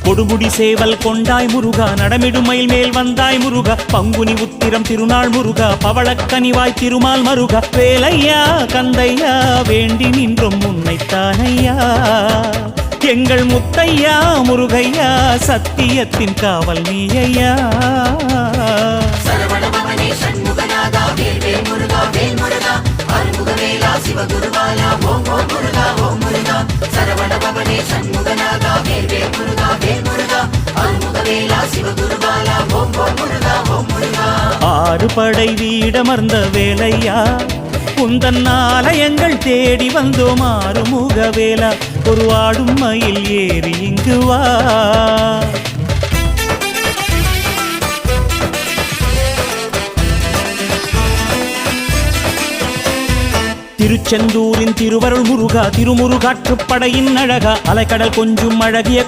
கொடுமுடி சேவல் கொண்டாய் முருகா நடமிடும் மயில் மேல் வந்தாய் முருகா பங்குனி உத்திரம் திருநாள் முருகா பவளக்கனிவாய் திருமால் மருகா வேலையா கந்தையா வேண்டி நின்றும் உன்னைத்தானையா எங்கள் முத்தையா முருகையா சத்தியத்தின் காவல் நீயா சரவணபவனே சண்முகநாதா வேல்வேல் முருகா வேல் முருகா அருமுகவேலா சிவகுருவாலா ஓம் ஓம் முருகா ஓம் முருகா சரவணபவனே சண்முகநாதா வேல்வேல் முருகா வேல் முருகா அருமுகவேலா சிவகுருவாலா ஓம் ஓம் முருகா ஓம் முருகா ஆறு படை வீடமர்ந்த வேலையா குந்தன் ஆலயங்கள் தேடி வந்தோம் ஆறுமுகவேலா ஒரு ஆடும் மயில் ஏறி இங்கு வா திருச்செந்தூரின் திருவருள் முருகா திருமுருகாற்றுப்படையின் அழகா அலைக்கடல் கொஞ்சும் அழகிய